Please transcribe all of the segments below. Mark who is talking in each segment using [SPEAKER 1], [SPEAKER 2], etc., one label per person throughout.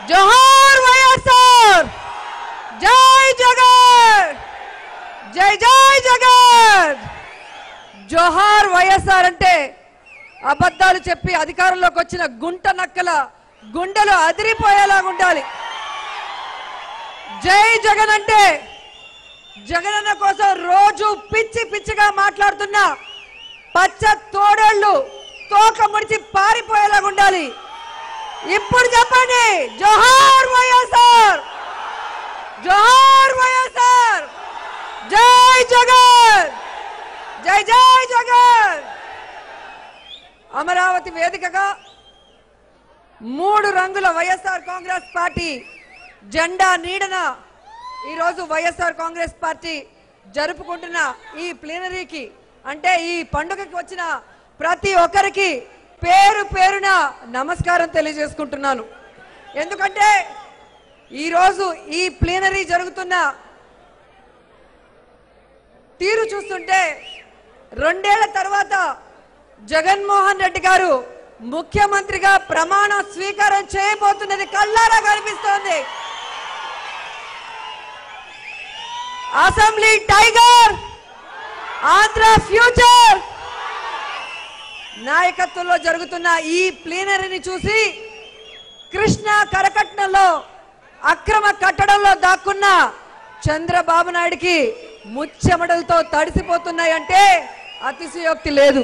[SPEAKER 1] जोहार వైఎస్ఆర్ జై జగన్ జై జై జగన్ జోహార్ వైఎస్ఆర్ అంటే అబద్ధాలు చెప్పి అధికారంలోకి వచ్చిన గుంట నక్కల గుండెలు అదిరిపోయేలాగా ఉండాలి. జై జగన్ అంటే జగనన్న కోసం రోజు పిచ్చి పిచ్చిగా మాట్లాడుతున్న పచ్చ తోడేళ్లు తోక ముడిచి పారిపోయేలాగా ఉండాలి. ఇప్పుడు చెప్పండి, జోహార్ వైఎస్ఆర్ జోహార్ వైఎస్ఆర్ జై జగన్ జై జై జగన్. అమరావతి వేదికగా 3 రంగుల వైఎస్ఆర్ కాంగ్రెస్ పార్టీ జెండా నీడన ఈరోజు వైఎస్ఆర్ కాంగ్రెస్ పార్టీ జరుపుకుంటున్న ఈ ప్లీనరీకి అంటే ఈ పండుగకి వచ్చిన ప్రతి ఒక్కరికి పేరు పేరున నమస్కారం తెలియజేసుకుంటున్నాను. ఎందుకంటే ఈరోజు ఈ ప్లీనరీ జరుగుతున్న తీరు చూస్తుంటే 2 ఏళ్ల తర్వాత జగన్మోహన్ రెడ్డి గారు ముఖ్యమంత్రిగా ప్రమాణ స్వీకారం చేయబోతున్నది కళ్ళారా కనిపిస్తోంది. అసెంబ్లీ టైగర్, ఆంధ్ర ఫ్యూచర్ నాయకత్వంలో జరుగుతున్న ఈ ప్లీనరీని చూసి కృష్ణా కరకట్నంలో అక్రమ కట్టడంలో దాక్కున్న చంద్రబాబు నాయుడికి ముచ్చెమటలతో తడిసిపోతున్నాయంటే అతిశయోక్తి లేదు.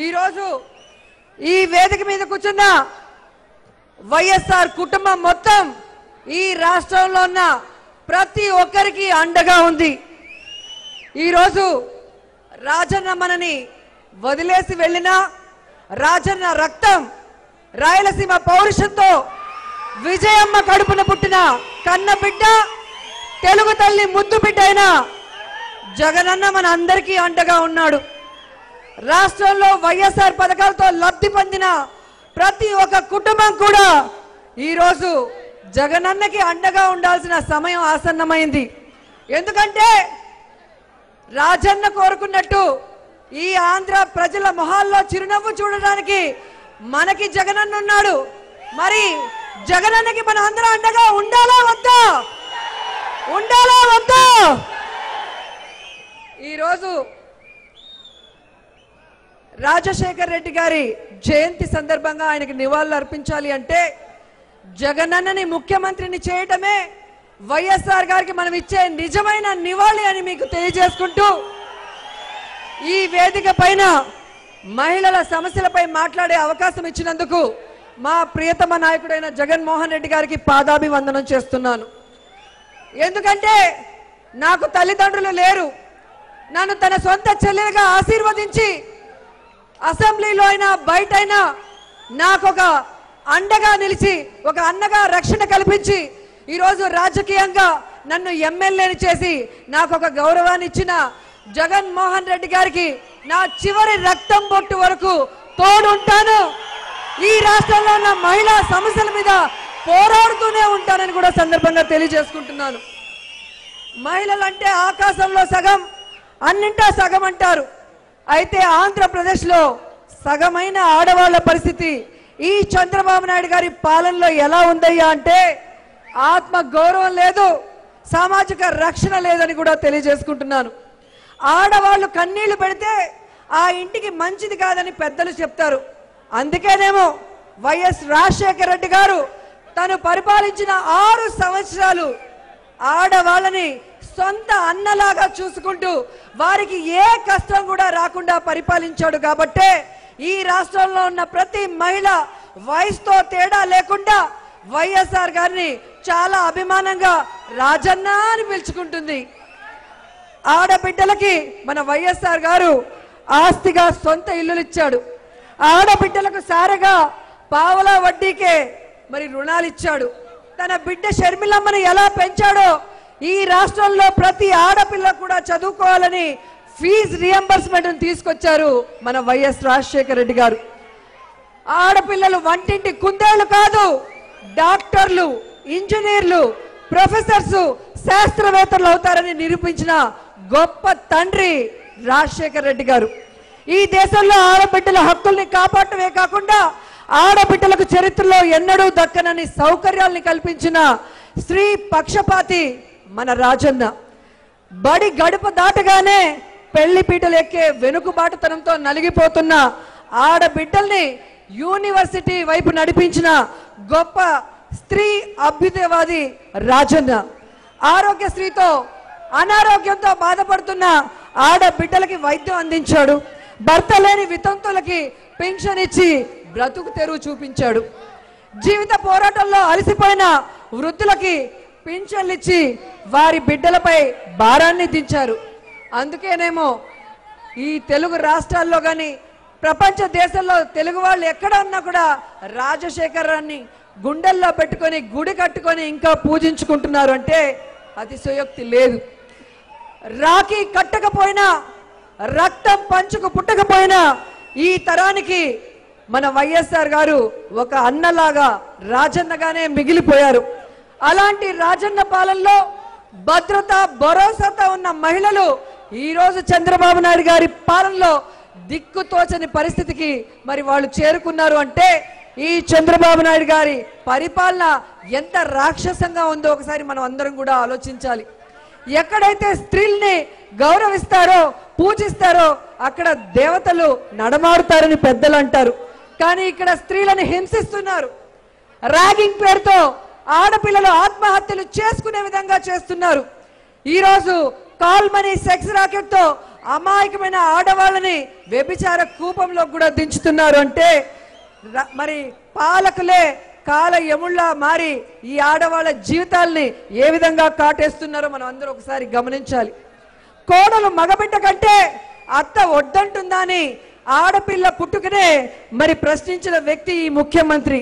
[SPEAKER 1] ఈరోజు ఈ వేదిక మీద కూర్చున్న వైఎస్ఆర్ కుటుంబం మొత్తం ఈ రాష్ట్రంలో ఉన్న ప్రతి ఒక్కరికి అండగా ఉంది. ఈరోజు రాజన్న మనని వదిలేసి వెళ్ళినా రాజన్న రక్తం రాయలసీమ పౌరుషంతో విజయమ్మ కడుపున పుట్టిన కన్న బిడ్డ తెలుగు తల్లి ముద్దు బిడ్డ అయిన జగనన్న మన అందరికీ అండగా ఉన్నాడు. రాష్ట్రంలో వైఎస్ఆర్ పథకాలతో లబ్ధి పొందిన ప్రతి ఒక్క కుటుంబం కూడా ఈరోజు జగనన్నకి అండగా ఉండాల్సిన సమయం ఆసన్నమైంది. ఎందుకంటే రాజన్న కోరుకున్నట్టు ఈ ఆంధ్ర ప్రజల మొహాల్లో చిరునవ్వు చూడడానికి మనకి జగనన్న ఉన్నాడు. మరి జగనన్నకి మన అందరం అండగా ఉండాలా వద్దా? ఉండాలా వద్దా? ఈరోజు రాజశేఖర్ రెడ్డి గారి జయంతి సందర్భంగా ఆయనకి నివాళులు అర్పించాలి అంటే జగనన్నని ముఖ్యమంత్రిని చేయటమే వైఎస్ఆర్ గారికి మనం ఇచ్చే నిజమైన నివాళి అని మీకు తెలియజేసుకుంటూ ఈ వేదిక పైన మహిళల సమస్యలపై మాట్లాడే అవకాశం ఇచ్చినందుకు మా ప్రియతమ నాయకుడైన జగన్మోహన్ రెడ్డి గారికి పాదాభివందనం చేస్తున్నాను. ఎందుకంటే నాకు తల్లిదండ్రులు లేరు. నన్ను తన సొంత చెల్లెలుగా ఆశీర్వదించి అసెంబ్లీలో అయినా బయటైనా నాకు ఒక అండగా నిలిచి ఒక అన్నగా రక్షణ కల్పించి ఈరోజు రాజకీయంగా నన్ను ఎమ్మెల్యేని చేసి నాకు ఒక గౌరవాన్ని ఇచ్చిన జగన్మోహన్ రెడ్డి గారికి నా చివరి రక్తం బొట్టు వరకు తోడుంటాను. ఈ రాష్ట్రంలో ఉన్న మహిళా సమస్యల మీద పోరాడుతూనే ఉంటానని కూడా సందర్భంగా తెలియజేసుకుంటున్నాను. మహిళలంటే ఆకాశంలో సగం అన్నింటా సగం అంటారు. అయితే ఆంధ్రప్రదేశ్లో సగమైన ఆడవాళ్ల పరిస్థితి ఈ చంద్రబాబు నాయుడు గారి పాలనలో ఎలా ఉందయ్యా అంటే ఆత్మ గౌరవం లేదు, సామాజిక రక్షణ లేదని కూడా తెలియజేసుకుంటున్నాను. ఆడవాళ్లు కన్నీళ్లు పెడితే ఆ ఇంటికి మంచిది కాదని పెద్దలు చెప్తారు. అందుకేనేమో వైఎస్ రాజశేఖర రెడ్డి గారు తను పరిపాలించిన 6 సంవత్సరాలు ఆడవాళ్ళని సొంత అన్నలాగా చూసుకుంటూ వారికి ఏ కష్టం కూడా రాకుండా పరిపాలించాడు. కాబట్టే ఈ రాష్ట్రంలో ఉన్న ప్రతి మహిళ వయసుతో తేడా లేకుండా వైఎస్ఆర్ గారిని చాలా అభిమానంగా రాజన్న అని పిలుచుకుంటుంది. ఆడబిడ్డలకి మన వైఎస్ఆర్ గారు ఆస్తిగా సొంత ఇల్లులు ఇచ్చాడు. ఆడబిడ్డలకు సారగా పావలా వడ్డీకే మరి రుణాలు ఇచ్చాడు. తన బిడ్డ షర్మిలమ్మను ఎలా పెంచాడో ఈ రాష్ట్రంలో ప్రతి ఆడపిల్ల కూడా చదువుకోవాలని ఫీజు రియంబర్స్మెంట్ తీసుకొచ్చారు మన వైఎస్ రాజశేఖర రెడ్డి గారు. ఆడపిల్లలు వంటింటి కుందేళ్లు కాదు, డాక్టర్లు, ఇంజనీర్లు, ప్రొఫెసర్స్, శాస్త్రవేత్తలు అవుతారని నిరూపించిన గొప్ప తండ్రి రాజశేఖర రెడ్డి గారు. ఈ దేశంలో ఆడబిడ్డల హక్కుల్ని కాపాడటమే కాకుండా ఆడబిడ్డలకు చరిత్రలో ఎన్నడూ దక్కనని సౌకర్యాల్ని కల్పించిన స్త్రీ పక్షపాతి మన రాజన్న. బడి గడప దాటగానే పెళ్లి పీటలు ఎక్కే వెనుకబాటుతనంతో నలిగిపోతున్న ఆడబిడ్డల్ని యూనివర్సిటీ వైపు నడిపించిన గొప్ప స్త్రీ అభ్యుదయవాది రాజన్న. ఆరోగ్యశ్రీతో అనారోగ్యంతో బాధపడుతున్న ఆడబిడ్డలకి వైద్యం అందించాడు. భర్త లేని వితంతులకి పెన్షన్ ఇచ్చి బ్రతుకు తెరువు చూపించాడు. జీవిత పోరాటంలో అలసిపోయిన వృద్ధులకి పెన్షన్లు ఇచ్చి వారి బిడ్డలపై భారాన్ని దించారు. అందుకేనేమో ఈ తెలుగు రాష్ట్రాల్లో కానీ ప్రపంచ దేశంలో తెలుగు వాళ్ళు ఎక్కడ ఉన్నా కూడా రాజశేఖరాన్ని గుండెల్లో పెట్టుకొని గుడి కట్టుకొని ఇంకా పూజించుకుంటున్నారు అంటే అతిశయోక్తి లేదు. రాఖీ కట్టకపోయినా రక్తం పంచుకు పుట్టకపోయినా ఈ తరానికి మన వైఎస్ఆర్ గారు ఒక అన్నలాగా రాజన్నగానే మిగిలిపోయారు. అలాంటి రాజన్న పాలనలో భద్రత భరోసాతో ఉన్న మహిళలు ఈరోజు చంద్రబాబు నాయుడు గారి పాలనలో దిక్కుతోచని పరిస్థితికి మరి వాళ్ళు చేరుకున్నారు అంటే ఈ చంద్రబాబు నాయుడు గారి పరిపాలన ఎంత రాక్షసంగా ఉందో ఒకసారి మనం అందరం కూడా ఆలోచించాలి. ఎక్కడైతే స్త్రీల్ని గౌరవిస్తారో పూజిస్తారో అక్కడ దేవతలు నడమాడుతారని పెద్దలు అంటారు. కానీ ఇక్కడ స్త్రీలను హింసిస్తున్నారు. ర్యాగింగ్ పేరుతో ఆడపిల్లలు ఆత్మహత్యలు చేసుకునే విధంగా చేస్తున్నారు. ఈరోజు కాల్ మనీ సెక్స్ రాకెట్ తో అమాయకమైన ఆడవాళ్ళని వ్యభిచార కూపంలో కూడా దించుతున్నారు అంటే మరి పాలకులే కాల యముళ్ళ మారి ఈ ఆడవాళ్ళ జీవితాల్ని ఏ విధంగా కాటేస్తున్నారో మనం అందరూ ఒకసారి గమనించాలి. కోడలు మగబిడ్డ కంటే అత్త వడ్డంటుందా అని ఆడపిల్ల పుట్టుకనే మరి ప్రశ్నించిన వ్యక్తి ఈ ముఖ్యమంత్రి.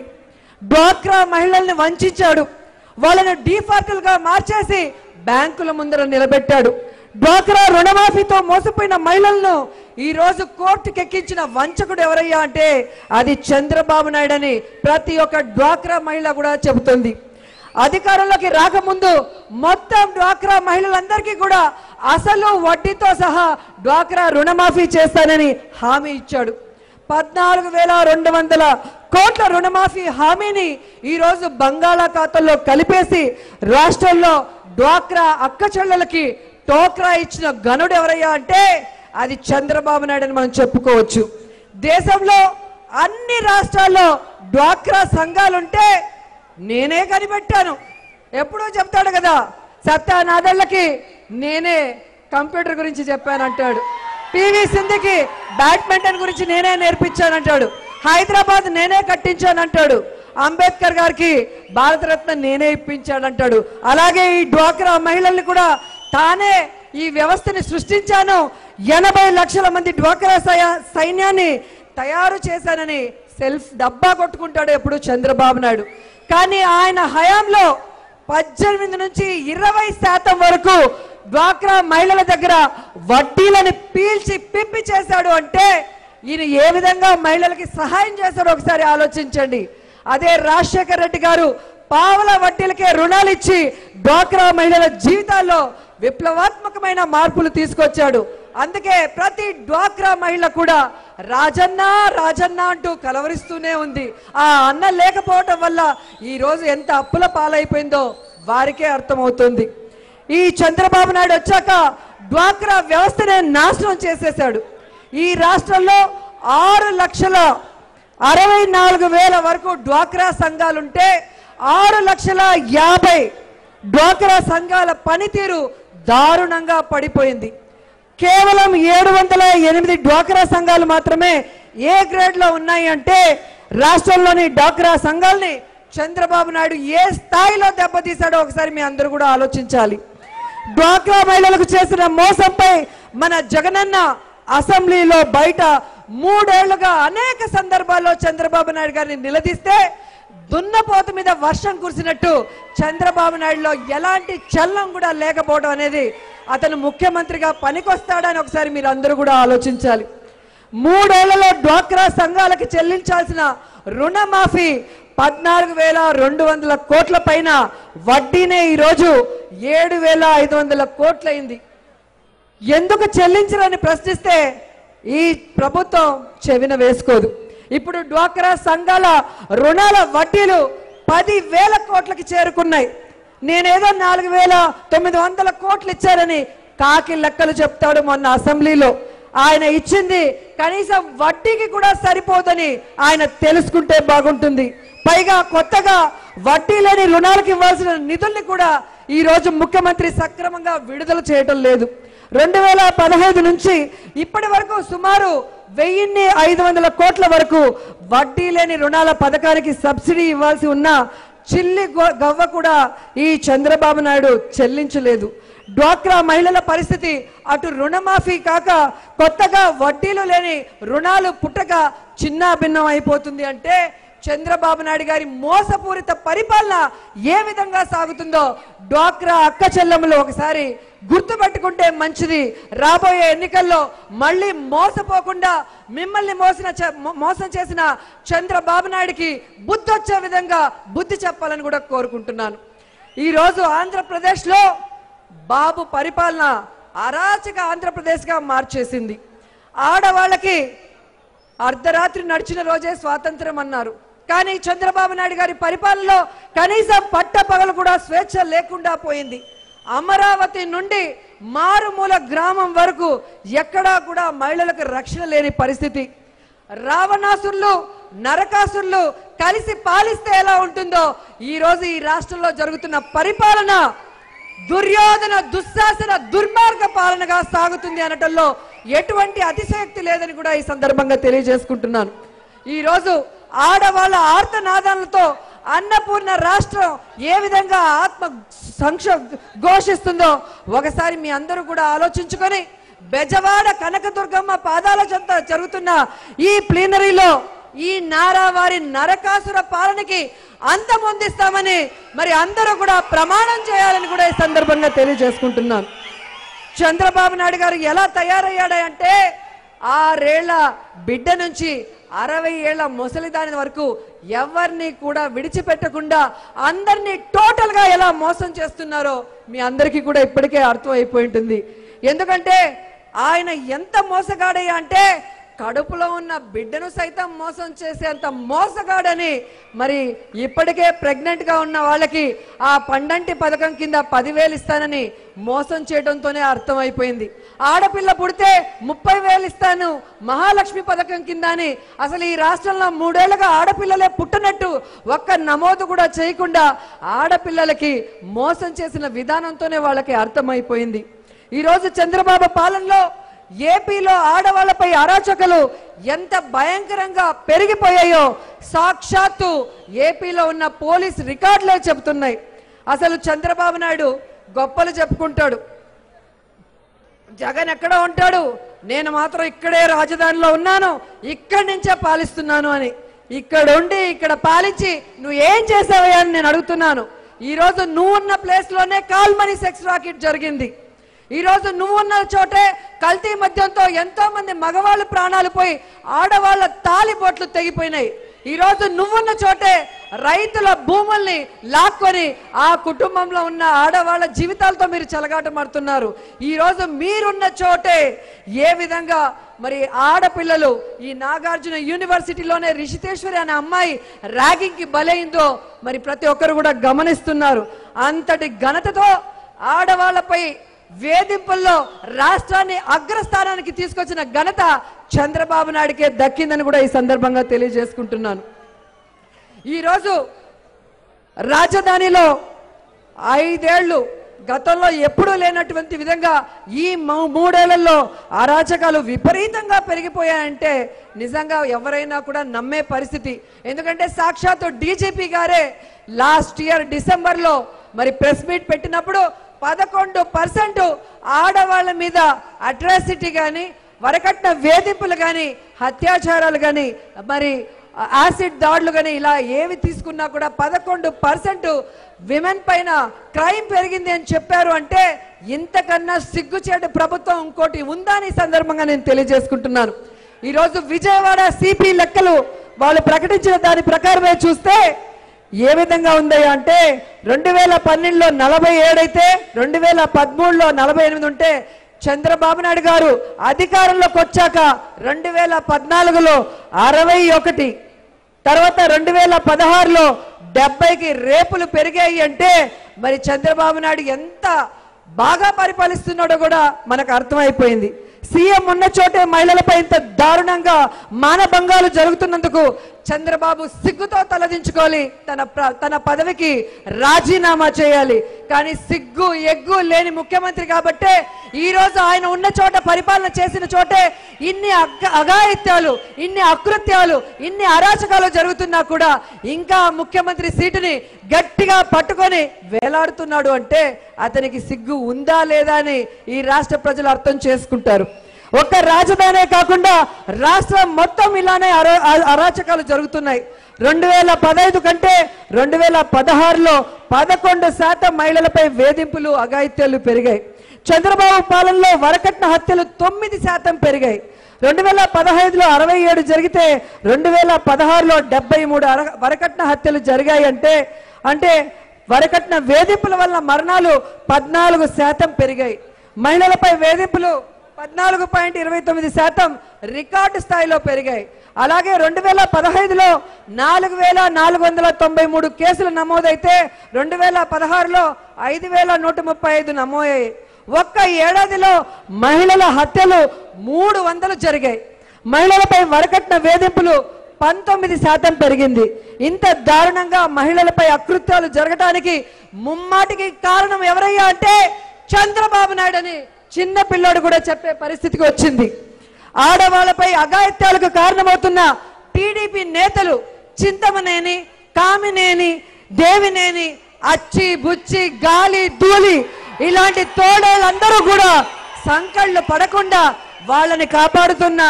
[SPEAKER 1] డ్వాక్రా మహిళల్ని వంచాడు. వాళ్ళను డిఫాల్టర్లుగా మార్చేసి బ్యాంకుల ముందర నిలబెట్టాడు. డ్వాక్రా రుణమాఫీతో మోసపోయిన మహిళలను ఈ రోజు కోర్టుకు ఎక్కించిన వంచకుడు ఎవరయ్యా అంటే అది చంద్రబాబు నాయుడు అని ప్రతి ఒక్క డ్వాక్రా మహిళ కూడా చెబుతుంది. అధికారంలోకి రాకముందు మొత్తం డ్వాక్రా మహిళలందరికీ కూడా అసలు వడ్డీతో సహా డ్వాక్రా రుణమాఫీ చేస్తానని హామీ ఇచ్చాడు. 14,200 కోట్ల రుణమాఫీ హామీని ఈరోజు బంగాళాఖాతంలో కలిపేసి రాష్ట్రంలో డ్వాక్రా అక్క చెల్లెలకి టోక్రా ఇచ్చిన గనుడు ఎవరయ్యా అంటే అది చంద్రబాబు నాయుడు అని మనం చెప్పుకోవచ్చు. దేశంలో అన్ని రాష్ట్రాల్లో డ్వాక్రా సంఘాలుంటే నేనే కనిపెట్టాను. ఎప్పుడూ చెప్తాడు కదా, సత్యానాథళ్ళకి నేనే కంప్యూటర్ గురించి చెప్పానంటాడు. పివి సింధుకి బ్యాడ్మింటన్ గురించి నేనే నేర్పించానంటాడు. హైదరాబాద్ నేనే కట్టించానంటాడు. అంబేద్కర్ గారికి భారతరత్న నేనే ఇప్పించాడంటాడు. అలాగే ఈ డ్వాక్రా మహిళల్ని కూడా తానే ఈ వ్యవస్థని సృష్టించాను, 80 లక్షల మంది డ్వాక్రా సైన్యాన్ని తయారు చేశానని సెల్ఫ్ డబ్బా కొట్టుకుంటాడు ఎప్పుడు చంద్రబాబు నాయుడు. కానీ ఆయన హయాంలో 18 నుంచి 20% వరకు డ్వాక్రా మహిళల దగ్గర వడ్డీలను పీల్చి పిప్పి చేశాడు అంటే ఈయన ఏ విధంగా మహిళలకి సహాయం చేశాడో ఒకసారి ఆలోచించండి. అదే రాజశేఖర రెడ్డి గారు పావల వడ్డీలకే రుణాలు ఇచ్చి డ్వాక్రా మహిళల జీవితాల్లో విప్లవాత్మకమైన మార్పులు తీసుకొచ్చాడు. అందుకే ప్రతి డ్వాక్రా మహిళ కూడా రాజన్న రాజన్న అంటూ కలవరిస్తూనే ఉంది. ఆ అన్న లేకపోవటం వల్ల ఈ రోజు ఎంత అప్పుల పాలైపోయిందో వారికే అర్థమవుతుంది. ఈ చంద్రబాబు నాయుడు వచ్చాక డ్వాక్రా వ్యవస్థనే నాశనం చేసేశాడు. ఈ రాష్ట్రంలో 6,64,000 వరకు డ్వాక్రా సంఘాలుంటే 6,50,000 డ్వాక్రా సంఘాల పనితీరు దారుణంగా పడిపోయింది. కేవలం 708 డ్వాక్రా సంఘాలు మాత్రమే ఏ గ్రేడ్ లో ఉన్నాయి అంటే రాష్ట్రంలోని డ్వాక్రా సంఘాలని చంద్రబాబు నాయుడు ఏ స్థాయిలో దెబ్బతీశాడో ఒకసారి మీ అందరూ కూడా ఆలోచించాలి. డ్వాక్రా మహిళలకు చేసిన మోసంపై మన జగనన్న అసెంబ్లీలో బయట 3 ఏళ్లుగా అనేక సందర్భాల్లో చంద్రబాబు నాయుడు గారిని నిలదీస్తే దున్నపోతు మీద వర్షం కురిసినట్టు చంద్రబాబు నాయుడులో ఎలాంటి చలనం కూడా లేకపోవడం అనేది అతను ముఖ్యమంత్రిగా పనికొస్తాడని ఒకసారి మీరు అందరూ కూడా ఆలోచించాలి. 3 ఏళ్లలో డ్వాక్రా సంఘాలకు చెల్లించాల్సిన రుణమాఫీ 14,200 కోట్ల పైన, వడ్డీనే ఈరోజు 7,500 కోట్లయింది. ఎందుకు చెల్లించరని ప్రశ్నిస్తే ఈ ప్రభుత్వం చెవిన వేసుకోదు. ఇప్పుడు డ్వాక్రా సంఘాల రుణాల వడ్డీలు 10,000 కోట్లకి చేరుకున్నాయి. నేనేదో 4,900 కోట్లు ఇచ్చారని కాకి లెక్కలు చెప్తాడు. మొన్న అసెంబ్లీలో ఆయన ఇచ్చింది కనీసం వడ్డీకి కూడా సరిపోదని ఆయన తెలుసుకుంటే బాగుంటుంది. పైగా కొత్తగా వడ్డీ లేని రుణాలకు ఇవ్వాల్సిన నిధుల్ని కూడా ఈ రోజు ముఖ్యమంత్రి సక్రమంగా విడుదల చేయటం లేదు. 2015 నుంచి ఇప్పటి వరకు సుమారు 1,500 కోట్ల వరకు వడ్డీ లేని రుణాల పథకానికి సబ్సిడీ ఇవ్వాల్సి ఉన్న చిల్లి గవ్వ కూడా ఈ చంద్రబాబు నాయుడు చెల్లించలేదు. డ్వాక్రా మహిళల పరిస్థితి అటు రుణమాఫీ కాక కొత్తగా వడ్డీలు లేని రుణాలు పుట్టక చిన్నాభిన్నం అయిపోతుంది. అంటే చంద్రబాబు నాయుడు గారి మోసపూరిత పరిపాలన ఏ విధంగా సాగుతుందో డ్వాక్రా అక్క చెల్లెములు ఒకసారి గుర్తుపెట్టుకుంటే మంచిది. రాబోయే ఎన్నికల్లో మళ్ళీ మోసపోకుండా మిమ్మల్ని మోసం చేసిన చంద్రబాబు నాయుడికి బుద్ధి వచ్చే విధంగా బుద్ధి చెప్పాలని కూడా కోరుకుంటున్నాను. ఈరోజు ఆంధ్రప్రదేశ్లో బాబు పరిపాలన అరాచక ఆంధ్రప్రదేశ్గా మార్చేసింది. ఆడవాళ్ళకి అర్ధరాత్రి నడిచిన రోజే స్వాతంత్రం అన్నారు. కానీ చంద్రబాబు నాయుడు గారి పరిపాలనలో కనీసం పట్టపగలు కూడా స్వేచ్ఛ లేకుండా పోయింది. అమరావతి నుండి మారుమూల గ్రామం వరకు ఎక్కడా కూడా మహిళలకు రక్షణ లేని పరిస్థితి. రావణాసురులు నరకాసురులు కలిసి పాలిస్తే ఎలా ఉంటుందో ఈ రోజు ఈ రాష్ట్రంలో జరుగుతున్న పరిపాలన దుర్యోధన దుశ్శాసన దుర్మార్గ పాలనగా సాగుతుంది అనటంలో ఎటువంటి అతిశయోక్తి లేదని కూడా ఈ సందర్భంగా తెలియజేసుకుంటున్నాను. ఈరోజు ఆడవాళ్ళ ఆర్తనాదాలతో అన్నపూర్ణ రాష్ట్రం ఏ విధంగా ఆత్మ ఘోషిస్తుందో ఒకసారి మీ అందరూ కూడా ఆలోచించుకొని బెజవాడ కనకదుర్గమ్మ పాదాల చెంత జరుగుతున్న ఈ ప్లీనరీలో ఈ నారావారి నరకాసుర పాలనకి అంతమొందిస్తామని మరి అందరూ కూడా ప్రమాణం చేయాలని కూడా ఈ సందర్భంగా తెలియజేసుకుంటున్నాను. చంద్రబాబు నాయుడు గారు ఎలా తయారయ్యాడంటే 6 ఏళ్ల బిడ్డ నుంచి 60 ఏళ్ల ముసలిదాని వరకు ఎవరిని కూడా విడిచిపెట్టకుండా అందరినీ టోటల్ గా ఎలా మోసం చేస్తున్నారో మీ అందరికీ కూడా ఇప్పటికే అర్థం అయిపోయి ఉంటుంది. ఎందుకంటే ఆయన ఎంత మోసగాడయ్యా అంటే కడుపులో ఉన్న బిడ్డను సైతం మోసం చేసేంత మోసగాడని మరి ఇప్పటికే ప్రెగ్నెంట్ గా ఉన్న వాళ్ళకి ఆ పండంటి పథకం కింద 10,000 ఇస్తానని మోసం చేయడంతోనే అర్థమైపోయింది. ఆడపిల్ల పుడితే 30,000 ఇస్తాను మహాలక్ష్మి పథకం కింద అని అసలు ఈ రాష్ట్రంలో 3 ఏళ్లుగా ఆడపిల్లలే పుట్టనట్టు ఒక్క నమోదు కూడా చేయకుండా ఆడపిల్లలకి మోసం చేసిన విధానంతోనే వాళ్ళకి అర్థమైపోయింది. ఈరోజు చంద్రబాబు పాలనలో ఏపీలో ఆడవాళ్లపై అరాచకలు ఎంత భయంకరంగా పెరిగిపోయాయో సాక్షాత్తు ఏపీలో ఉన్న పోలీస్ రికార్డులే చెబుతున్నాయి. అసలు చంద్రబాబు నాయుడు గొప్పలు చెప్పుకుంటాడు, జగన్ ఎక్కడ ఉంటాడు, నేను మాత్రం ఇక్కడే రాజధానిలో ఉన్నాను, ఇక్కడి నుంచే పాలిస్తున్నాను అని. ఇక్కడ ఉండి ఇక్కడ పాలించి నువ్వు ఏం చేసావయ్యా అని నేను అడుగుతున్నాను. ఈరోజు నువ్వు ఉన్న ప్లేస్ లోనే కాల్మనీ సెక్స్ రాకెట్ జరిగింది. ఈరోజు నువ్వున్న చోటే కల్తీ మద్యంతో ఎంతో మంది మగవాళ్ళు ప్రాణాలు పోయి ఆడవాళ్ళ తాలిబొట్లు తెగిపోయినాయి. ఈరోజు నువ్వున్న చోటే రైతుల భూముల్ని లాక్కొని ఆ కుటుంబంలో ఉన్న ఆడవాళ్ళ జీవితాలతో మీరు చెలగాటమాడుతున్నారు. ఈరోజు మీరున్న చోటే ఏ విధంగా మరి ఆడపిల్లలు ఈ నాగార్జున యూనివర్సిటీలోనే రిషితేశ్వరి అనే అమ్మాయి ర్యాగింగ్ కి బలైందో మరి ప్రతి ఒక్కరు కూడా గమనిస్తున్నారు. అంతటి ఘనతతో ఆడవాళ్లపై వేధింపుల్లో రాష్ట్రాన్ని అగ్రస్థానానికి తీసుకొచ్చిన ఘనత చంద్రబాబు నాయుడికే దక్కిందని కూడా ఈ సందర్భంగా తెలియజేసుకుంటున్నాను. ఈరోజు రాజధానిలో 5 ఏళ్లు గతంలో ఎప్పుడూ లేనటువంటి విధంగా ఈ 3 ఏళ్లలో అరాచకాలు విపరీతంగా పెరిగిపోయాయంటే నిజంగా ఎవరైనా కూడా నమ్మే పరిస్థితి. ఎందుకంటే సాక్షాత్తు డీజీపీ గారే లాస్ట్ ఇయర్ డిసెంబర్లో మరి ప్రెస్ మీట్ పెట్టినప్పుడు 11% ఆడవాళ్ళ మీద అట్రాసిటీ కానీ వరకట్న వేధింపులు కానీ అత్యాచారాలు కానీ మరి యాసిడ్ దాడులు కానీ ఇలా ఏవి తీసుకున్నా కూడా 11% విమెన్ పైన క్రైమ్ పెరిగింది అని చెప్పారు. అంటే ఇంతకన్నా సిగ్గుచేటు ప్రభుత్వం ఇంకోటి ఉందా అని సందర్భంగా నేను తెలియజేసుకుంటున్నాను. ఈరోజు విజయవాడ సిపి లెక్కలు వాళ్ళు ప్రకటించిన దాని ప్రకారమే చూస్తే ఏ విధంగా ఉందయ్యా అంటే 2012లో 47 అయితే 2013లో 48 ఉంటే చంద్రబాబు నాయుడు గారు అధికారంలోకి వచ్చాక 2014లో 61, తర్వాత 2016లో 70కి రేపులు పెరిగాయి అంటే మరి చంద్రబాబు నాయుడు ఎంత బాగా పరిపాలిస్తున్నాడో కూడా మనకు అర్థమైపోయింది. సీఎం ఉన్న చోటే మహిళలపై ఇంత దారుణంగా మానభంగాలు జరుగుతున్నందుకు చంద్రబాబు సిగ్గుతో తలదించుకోవాలి, తన పదవికి రాజీనామా చేయాలి. కానీ సిగ్గు ఎగ్గు లేని ముఖ్యమంత్రి కాబట్టే ఈరోజు ఆయన ఉన్న చోట పరిపాలన చేసిన చోటే ఇన్ని అఘాయిత్యాలు, ఇన్ని అకృత్యాలు, ఇన్ని అరాచకాలు జరుగుతున్నా కూడా ఇంకా ముఖ్యమంత్రి సీటుని గట్టిగా పట్టుకొని వేలాడుతున్నాడు అంటే అతనికి సిగ్గు ఉందా లేదా అని ఈ రాష్ట్ర ప్రజలు అర్థం చేసుకుంటారు. ఒక్క రాజధానే కాకుండా రాష్ట్రం మొత్తం ఇలానే అరాచకాలు జరుగుతున్నాయి. 2015 కంటే 2016లో 11% మహిళలపై వేధింపులు, అఘాయిత్యాలు పెరిగాయి. చంద్రబాబు పాలనలో వరకట్న హత్యలు 9% పెరిగాయి. 2015లో 67 జరిగితే 2016లో 73 వరకట్న హత్యలు జరిగాయి. అంటే వరకట్న వేధింపుల వల్ల మరణాలు 14% పెరిగాయి. మహిళలపై వేధింపులు 14.29% రికార్డు స్థాయిలో పెరిగాయి. అలాగే 2015లో 4493 కేసులు నమోదైతే 2016లో 5135 నమోదయ్యాయి. ఒక్క ఏడాదిలో మహిళల హత్యలు 300 జరిగాయి. మహిళలపై వరకట్న వేధింపులు 19% పెరిగింది. ఇంత దారుణంగా మహిళలపై అకృత్యాలు జరగడానికి ముమ్మాటికి కారణం ఎవరయ్యా అంటే చంద్రబాబు నాయుడు అని చిన్న పిల్లోడు కూడా చెప్పే పరిస్థితికి వచ్చింది. ఆడవాళ్లపై అఘాయిత్యాలకు కారణమవుతున్న టీడీపీ నేతలు చింతమనేని, కామినేని, దేవినేని, అచ్చి బుచ్చి, గాలి ధూళి ఇలాంటి తోడేళ్ళందరూ కూడా సంకళ్ళు పడకుండా వాళ్ళని కాపాడుతున్న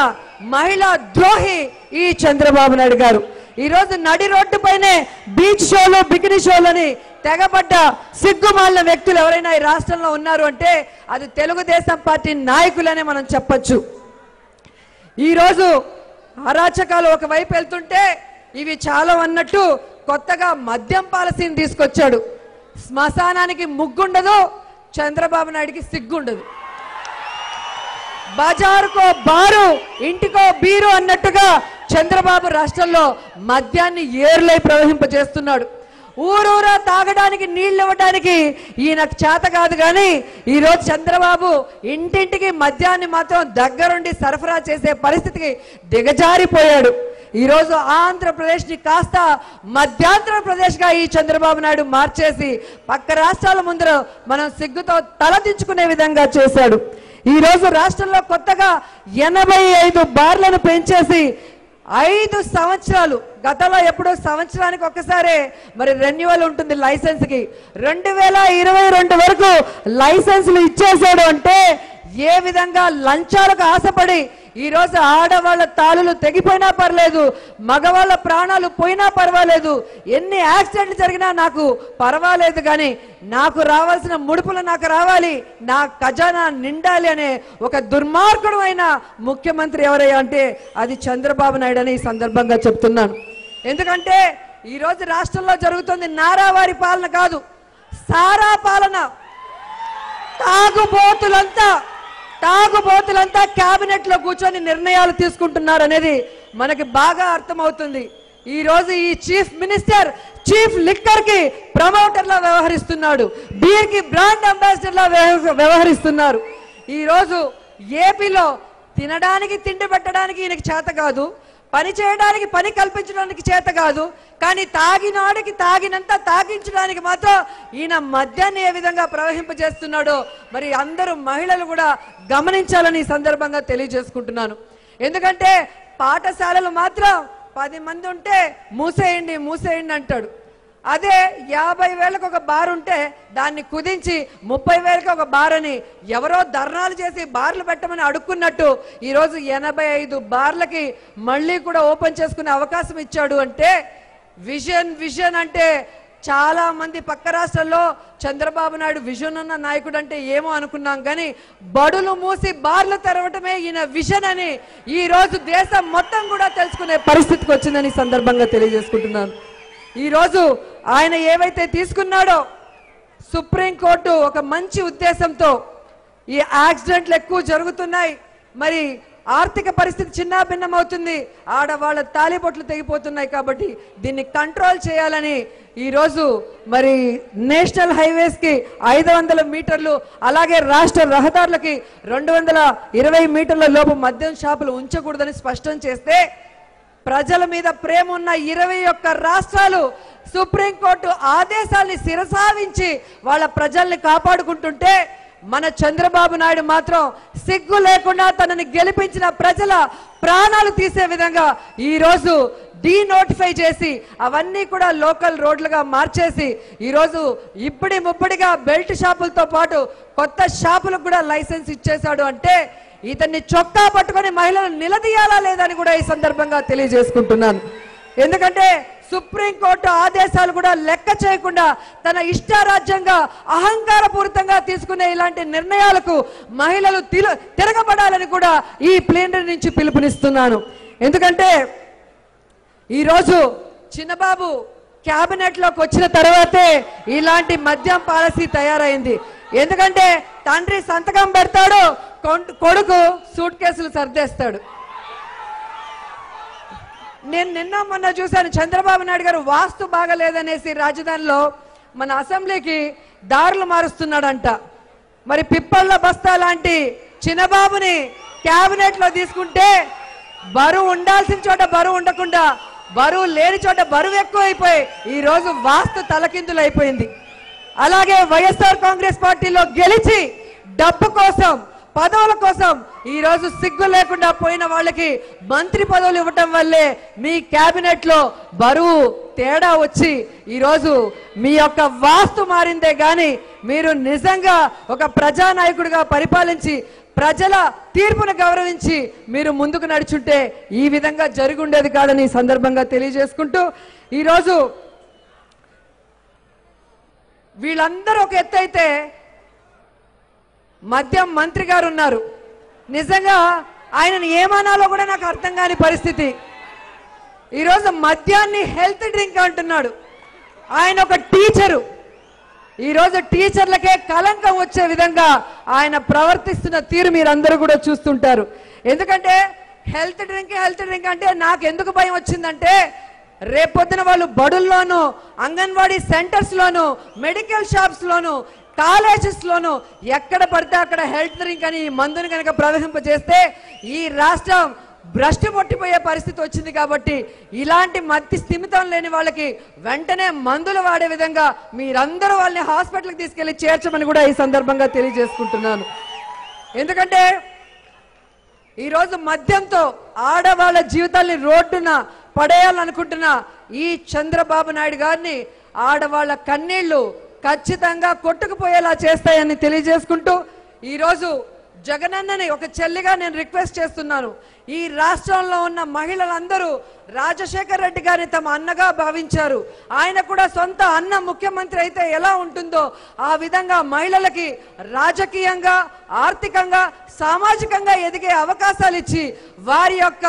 [SPEAKER 1] మహిళా ద్రోహి ఈ చంద్రబాబు నాయుడు గారు. ఈరోజు నడి రోడ్డుపైనే బీచ్ షోలు, బికినీ షోలని తెగబడ్డ సిగ్గుమాలిన వ్యక్తులు ఎవరైనా ఈ రాష్ట్రంలో ఉన్నారు అంటే అది తెలుగుదేశం పార్టీ నాయకులనే మనం చెప్పొచ్చు. ఈరోజు అరాచకాలు ఒకవైపు వెళ్తుంటే ఇవి చాలా అన్నట్టు కొత్తగా మద్యం పాలసీని తీసుకొచ్చాడు. శ్మశానానికి ముగ్గుండదు, చంద్రబాబు నాయుడికి సిగ్గుండదు. బజారుకో బారు, ఇంటికో బీరు అన్నట్టుగా చంద్రబాబు రాష్ట్రంలో మద్యాన్ని ఏర్లై ప్రవహింపజేస్తున్నాడు. ఊరూరా తాగడానికి నీళ్లు ఇవ్వడానికి ఈయనకు చేత కాదు. కానీ ఈరోజు చంద్రబాబు ఇంటింటికి మద్యాన్ని మాత్రం దగ్గరుండి సరఫరా చేసే పరిస్థితికి దిగజారిపోయాడు. ఈరోజు ఆంధ్రప్రదేశ్ని కాస్త మధ్యాంధ్రప్రదేశ్గా ఈ చంద్రబాబు నాయుడు మార్చేసి పక్క రాష్ట్రాల ముందర మనం సిగ్గుతో తలదించుకునే విధంగా చేశాడు. ఈరోజు రాష్ట్రంలో కొత్తగా 85 బార్లను పెంచేసి 5 సంవత్సరాలు, గతంలో ఎప్పుడో సంవత్సరానికి ఒక్కసారే మరి రెన్యువల్ ఉంటుంది లైసెన్స్ కి, 2022 వరకు లైసెన్సులు ఇచ్చేసాడు. అంటే ఏ విధంగా లంచాలకు ఆశపడి ఈరోజు ఆడవాళ్ళ తాళులు తెగిపోయినా పర్లేదు, మగవాళ్ళ ప్రాణాలు పోయినా పర్వాలేదు, ఎన్ని యాక్సిడెంట్లు జరిగినా నాకు పర్వాలేదు, కానీ నాకు రావాల్సిన ముడుపులు నాకు రావాలి, నా ఖజానా నిండాలి అనే ఒక దుర్మార్గుడు అయిన ముఖ్యమంత్రి ఎవరయ్యా అంటే అది చంద్రబాబు నాయుడు అని ఈ సందర్భంగా చెప్తున్నాను. ఎందుకంటే ఈరోజు రాష్ట్రంలో జరుగుతుంది నారావారి పాలన కాదు, సారా పాలన. తాగుబోతులంతా క్యాబినెట్ లో కూర్చొని నిర్ణయాలు తీసుకుంటున్నారు అనేది మనకి బాగా అర్థమవుతుంది. ఈ రోజు ఈ చీఫ్ మినిస్టర్ చీఫ్ లిక్కర్ కి ప్రమోటర్ లా వ్యవహరిస్తున్నాడు, బీర్ కి బ్రాండ్ అంబాసిడర్ లా వ్యవహరిస్తున్నారు. ఈ రోజు ఏపీలో తినడానికి తిండి పెట్టడానికి ఈయనకి చేత కాదు, పని చేయడానికి పని కల్పించడానికి చేత కాదు, కానీ తాగినాడికి తాగినంత తాగించడానికి మాత్రం ఈయన మద్యాన్ని ఏ విధంగా ప్రవహింపజేస్తున్నాడో మరి అందరూ మహిళలు కూడా గమనించాలని ఈ సందర్భంగా తెలియజేసుకుంటున్నాను. ఎందుకంటే పాఠశాలలు మాత్రం 10 మంది ఉంటే మూసేయండి అంటాడు. అదే 50,000కు ఒక బార్ ఉంటే దాన్ని కుదించి 30,000కి ఒక బార్ అని ఎవరో ధర్నాలు చేసి బార్లు పెట్టమని అడుక్కున్నట్టు ఈరోజు 85 బార్లకి మళ్ళీ కూడా ఓపెన్ చేసుకునే అవకాశం ఇచ్చాడు. అంటే విజన్ అంటే చాలా మంది పక్క రాష్ట్రాల్లో చంద్రబాబు నాయుడు విజన్ ఉన్న నాయకుడు అంటే ఏమో అనుకున్నాం, కానీ బడులు మూసి బార్లు తెరవటమే ఈయన విజన్ అని ఈ రోజు దేశం మొత్తం కూడా తెలుసుకునే పరిస్థితికి వచ్చిందని సందర్భంగా తెలియజేసుకుంటున్నాను. ఈరోజు ఆయన ఏవైతే తీసుకున్నాడో సుప్రీంకోర్టు ఒక మంచి ఉద్దేశంతో ఈ యాక్సిడెంట్లు ఎక్కువ జరుగుతున్నాయి, మరి ఆర్థిక పరిస్థితి చిన్నాభిన్నమవుతుంది, ఆడవాళ్ళ తాలిబొట్లు తెగిపోతున్నాయి. కాబట్టి దీన్ని కంట్రోల్ చేయాలని ఈరోజు మరి నేషనల్ హైవేస్ కి 500 మీటర్లు, అలాగే రాష్ట్ర రహదారులకి 220 మీటర్ల లోపు మద్యం షాపులు ఉంచకూడదని స్పష్టం చేస్తే, ప్రజల మీద ప్రేమ ఉన్న 21 రాష్ట్రాలు సుప్రీంకోర్టు ఆదేశాల్ని శిరసావించి వాళ్ళ ప్రజల్ని కాపాడుకుంటుంటే, మన చంద్రబాబు నాయుడు మాత్రం సిగ్గు లేకుండా తనని గెలిపించిన ప్రజల ప్రాణాలు తీసే విధంగా ఈరోజు డీనోటిఫై చేసి అవన్నీ కూడా లోకల్ రోడ్లుగా మార్చేసి ఈరోజు ముప్పడిగా బెల్ట్ షాపులతో పాటు కొత్త షాపులకు కూడా లైసెన్స్ ఇచ్చేశాడు. అంటే ఇతన్ని చొక్కా పట్టుకొని మహిళలను నిలదీయాలా లేదని కూడా ఈ సందర్భంగా తెలియజేసుకుంటున్నాను. ఎందుకంటే సుప్రీంకోర్టు ఆదేశాలు కూడా లెక్క చేయకుండా తన ఇష్టారాజ్యంగా అహంకారపూరితంగా తీసుకునే ఇలాంటి నిర్ణయాలకు మహిళలు తిరగబడాలని కూడా ఈ ప్లీనరీ నుంచి పిలుపునిస్తున్నాను. ఎందుకంటే ఈరోజు చిన్నబాబు క్యాబినెట్ లోకి వచ్చిన తర్వాతే ఇలాంటి మద్యం పాలసీ తయారైంది. ఎందుకంటే తండ్రి సంతకం పెడతాడు, కొడుకు సూట్ కేసులు సర్దేస్తాడు. నేను నిన్న మొన్న చూశాను, చంద్రబాబు నాయుడు గారు వాస్తు బాగలేదనేసి రాజధానిలో మన అసెంబ్లీకి దారులు మారుస్తున్నాడంట. మరి పిప్పళ్ళ బస్తా లాంటి చిన్నబాబుని క్యాబినెట్ లో తీసుకుంటే బరువు ఉండాల్సిన చోట బరువు ఉండకుండా బరువు లేని చోట బరువు ఎక్కువైపోయి ఈ రోజు వాస్తు తలకిందులు అయిపోయింది. అలాగే వైఎస్ఆర్ కాంగ్రెస్ పార్టీలో గెలిచి డబ్బు కోసం పదవుల కోసం ఈ రోజు సిగ్గు లేకుండా పోయిన వాళ్ళకి మంత్రి పదవులు ఇవ్వటం వల్లే మీ క్యాబినెట్ లో బరువు తేడా వచ్చి ఈ రోజు మీ యొక్క వాస్తు మారిందే గాని మీరు నిజంగా ఒక ప్రజానాయకుడిగా పరిపాలించి ప్రజల తీర్పును గౌరవించి మీరు ముందుకు నడుచుంటే ఈ విధంగా జరిగి ఉండేది కాదని ఈ సందర్భంగా తెలియజేసుకుంటూ, ఈరోజు వీళ్ళందరూ ఒక ఎత్తు అయితే మద్యం మంత్రి గారు ఉన్నారు. నిజంగా ఆయనను ఏమనాలో కూడా నాకు అర్థం కాని పరిస్థితి. ఈరోజు మద్యాన్ని హెల్త్ డ్రింక్ అంటున్నాడు. ఆయన ఒక టీచరు. ఈరోజు టీచర్లకే కలంకం వచ్చే విధంగా ఆయన ప్రవర్తిస్తున్న తీరు మీరందరూ కూడా చూస్తుంటారు. ఎందుకంటే హెల్త్ డ్రింక్ అంటే నాకు ఎందుకు భయం వచ్చిందంటే, రేపొద్దున వాళ్ళు బడుల్లోనూ అంగన్వాడీ సెంటర్స్ లోను మెడికల్ షాప్స్ లోను కాలేజెస్ లోను ఎక్కడ పడితే అక్కడ హెల్త్ డ్రింక్ అని మందుని కనుక ప్రవేశింపజేస్తే ఈ రాష్ట్రం భ్రష్టు పట్టిపోయే పరిస్థితి వచ్చింది. కాబట్టి ఇలాంటి మత్తి స్థిమితం లేని వాళ్ళకి వెంటనే మందులు వాడే విధంగా మీరందరూ వాళ్ళని హాస్పిటల్కి తీసుకెళ్లి చేర్చమని కూడా ఈ సందర్భంగా తెలియజేసుకుంటున్నాను. ఎందుకంటే ఈరోజు మద్యంతో ఆడవాళ్ళ జీవితాల్ని రోడ్డున పడేయాలనుకుంటున్న ఈ చంద్రబాబు నాయుడు గారిని ఆడవాళ్ళ కన్నీళ్లు ఖచ్చితంగా కొట్టుకుపోయేలా చేస్తాయని తెలియజేసుకుంటూ, ఈరోజు జగనన్నని ఒక చెల్లిగా నేను రిక్వెస్ట్ చేస్తున్నాను. ఈ రాష్ట్రంలో ఉన్న మహిళలందరూ రాజశేఖర్ రెడ్డి గారిని తమ అన్నగా భావించారు. ఆయన కూడా సొంత అన్న ముఖ్యమంత్రి అయితే ఎలా ఉంటుందో ఆ విధంగా మహిళలకి రాజకీయంగా, ఆర్థికంగా, సామాజికంగా ఎదిగే అవకాశాలు ఇచ్చి వారి యొక్క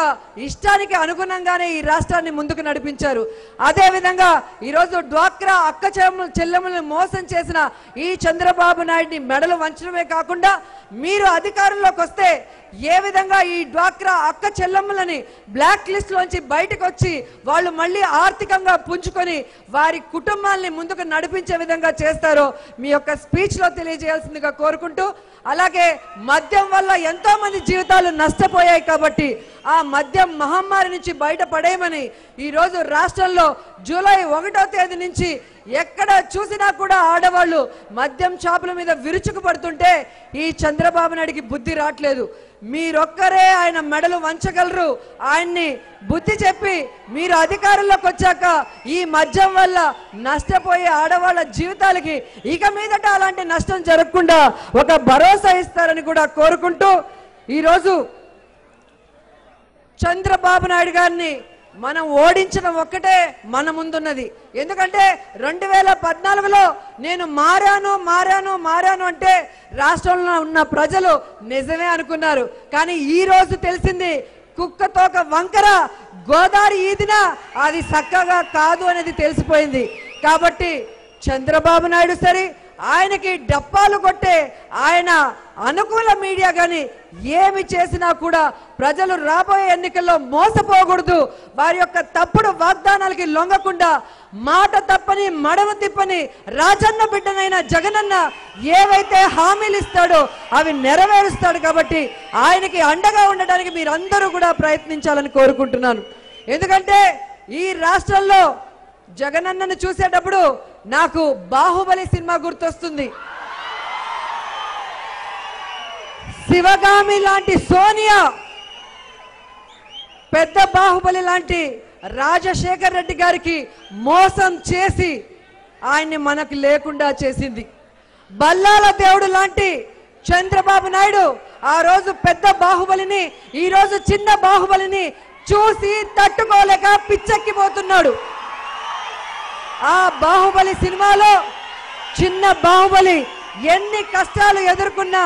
[SPEAKER 1] ఇష్టానికి అనుగుణంగానే ఈ రాష్ట్రాన్ని ముందుకు నడిపించారు. అదే విధంగా ఈరోజు డ్వాక్రా అక్క చెల్లెమ్మలను మోసం చేసిన ఈ చంద్రబాబు నాయుడిని మెడలు వంచడమే కాకుండా మీరు అధికారంలోకి వస్తే ఏ విధంగా ఈ డ్వాక్రా అక్క చెల్లెమ్మలని బ్లాక్ లిస్ట్ లోంచి బయటకు వచ్చి వాళ్ళు మళ్ళీ ఆర్థికంగా పుంజుకొని వారి కుటుంబాలని ముందుకు నడిపించే విధంగా చేస్తారో మీ యొక్క స్పీచ్ లో తెలియజేయాల్సిందిగా కోరుకుంటూ, అలాగే మద్యం వల్ల ఎంతో మంది జీవితాలు నష్టపోయాయి కాబట్టి ఆ మద్యం మహమ్మారి నుంచి బయటపడేయమని ఈరోజు రాష్ట్రంలో జూలై 1వ తేదీ నుంచి ఎక్కడ చూసినా కూడా ఆడవాళ్ళు మద్యం షాపుల మీద విరుచుకు పడుతుంటే ఈ చంద్రబాబు నాయుడికి బుద్ధి రావట్లేదు. మీరొక్కరే ఆయన మెడలు వంచగలరు. ఆయన్ని బుద్ధి చెప్పి మీరు అధికారంలోకి వచ్చాక ఈ మద్యం వల్ల నష్టపోయే ఆడవాళ్ళ జీవితాలకి ఇక మీదట అలాంటి నష్టం జరగకుండా ఒక భరోసా ఇస్తారని కూడా కోరుకుంటూ, ఈరోజు చంద్రబాబు నాయుడు గారిని మనం ఓడించడం ఒక్కటే మన ముందున్నది. ఎందుకంటే 2014లో నేను మారాను అంటే రాష్ట్రంలో ఉన్న ప్రజలు నిజమే అనుకున్నారు. కానీ ఈ రోజు తెలిసింది కుక్కతోక వంకర గోదావరి ఈదిన అది చక్కగా కాదు అనేది తెలిసిపోయింది. కాబట్టి చంద్రబాబు నాయుడు సరే, ఆయనకి డప్పాలు కొట్టే ఆయన అనుకూల మీడియా కానీ ఏమి చేసినా కూడా ప్రజలు రాబోయే ఎన్నికల్లో మోసపోకూడదు, వారి యొక్క తప్పుడు వాగ్దానాలకి లొంగకుండా మాట తప్పని మడమ తిప్పని రాజన్న బిడ్డనైన జగనన్న ఏవైతే హామీలు ఇస్తాడో అవి నెరవేరుస్తాడు. కాబట్టి ఆయనకి అండగా ఉండడానికి మీరందరూ కూడా ప్రయత్నించాలని కోరుకుంటున్నాను. ఎందుకంటే ఈ రాష్ట్రంలో జగనన్నను చూసేటప్పుడు నాకు బాహుబలి సినిమా గుర్తొస్తుంది. శివగామి లాంటి సోనియా పెద్ద బాహుబలి లాంటి రాజశేఖర్ రెడ్డి గారికి మోసం చేసి ఆయన్ని మనకు లేకుండా చేసింది. బల్లాల దేవుడు లాంటి చంద్రబాబు నాయుడు ఆ రోజు పెద్ద బాహుబలిని, ఈ రోజు చిన్న బాహుబలిని చూసి తట్టుకోలేక పిచ్చెక్కిపోతున్నాడు. ఆ బాహుబలి సినిమాలో చిన్న బాహుబలి ఎన్ని కష్టాలు ఎదుర్కొన్నా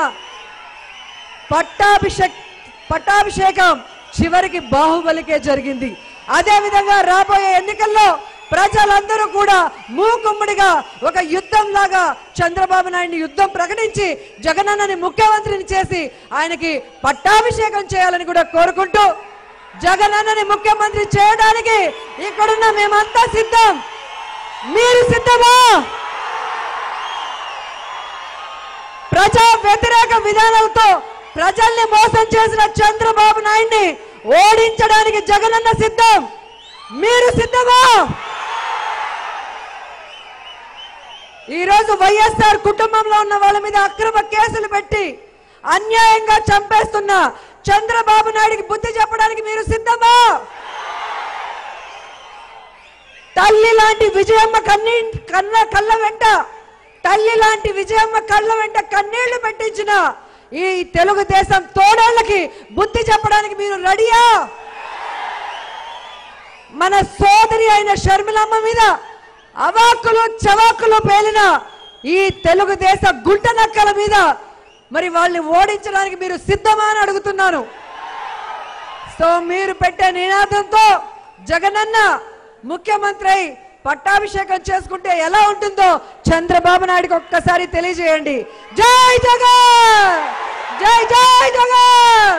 [SPEAKER 1] పట్టాభిషేకం చివరికి బాహుబలికే జరిగింది. అదే విధంగా రాబోయే ఎన్నికల్లో ప్రజలందరూ కూడా మూకుమ్మడిగా ఒక యుద్ధం లాగా చంద్రబాబు నాయుడిని యుద్ధం ప్రకటించి జగనన్నని ముఖ్యమంత్రిని చేసి ఆయనకి పట్టాభిషేకం చేయాలని కూడా కోరుకుంటూ, జగనన్నని ముఖ్యమంత్రి చేయడానికి ఇక్కడున్న మేమంతా సిద్ధం. మీరు సిద్ధమా? ప్రజా వ్యతిరేక విధానాలతో ప్రజల్ని మోసం చేసిన చంద్రబాబు నాయుడిని ఓడించడానికి జగనన్న సిద్ధం. మీరు సిద్ధమా? ఈరోజు వైఎస్ఆర్ కుటుంబంలో ఉన్న వాళ్ళ మీద అక్రమ కేసులు పెట్టి అన్యాయంగా చంపేస్తున్న చంద్రబాబు నాయుడికి బుద్ధి చెప్పడానికి మీరు సిద్ధమా? తల్లి లాంటి విజయమ్మ కళ్ళ వెంట తల్లి లాంటి విజయమ్మ కళ్ళ వెంట కన్నీళ్లు పెట్టించిన ఈ తెలుగుదేశం తోడేళ్లకి బుద్ధి చెప్పడానికి మీరు రెడీయా? మన సోదరి అయిన షర్మిలమ్మ మీద అవాక్కులు చవాకులు పేలిన ఈ తెలుగుదేశ గుంట నక్కల మీద మరి వాళ్ళని ఓడించడానికి మీరు సిద్ధమా అని అడుగుతున్నాను. సో మీరు పెట్టే నినాదంతో జగనన్న ముఖ్యమంత్రి అయి పట్టాభిషేకం చేసుకుంటే ఎలా ఉంటుందో చంద్రబాబు నాయుడుకి ఒక్కసారి తెలియజేయండి. జై జగన్, జై జై జగన్,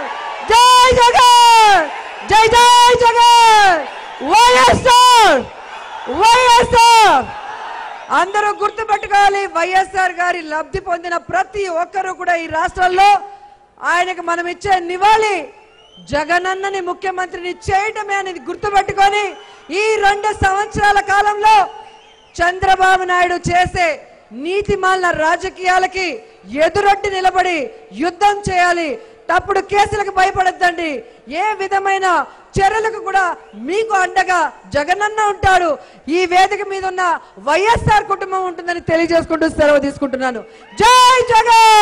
[SPEAKER 1] జై జగన్, జై జై జగన్, వైఎస్ఆర్ వైఎస్ఆర్. అందరూ గుర్తుపెట్టుకోవాలి, వైఎస్ఆర్ గారి లబ్ధి పొందిన ప్రతి ఒక్కరూ కూడా ఈ రాష్ట్రంలో ఆయనకు మనం ఇచ్చే నివాళి జగనన్నని ముఖ్యమంత్రిని చేయటమే అనేది గుర్తుపెట్టుకొని ఈ 2 సంవత్సరాల కాలంలో చంద్రబాబు నాయుడు చేసే నీతిమాలిన రాజకీయాలకి ఎదురొడ్డి నిలబడి యుద్ధం చేయాలి. తప్పుడు కేసులకు భయపడద్దండి. ఏ విధమైన చర్యలకు కూడా మీకు అండగా జగనన్న ఉంటాడు. ఈ వేదిక మీద ఉన్న వైఎస్ఆర్ కుటుంబం ఉంటుందని తెలియజేసుకుంటూ సెలవు తీసుకుంటున్నాను. జై జగన్.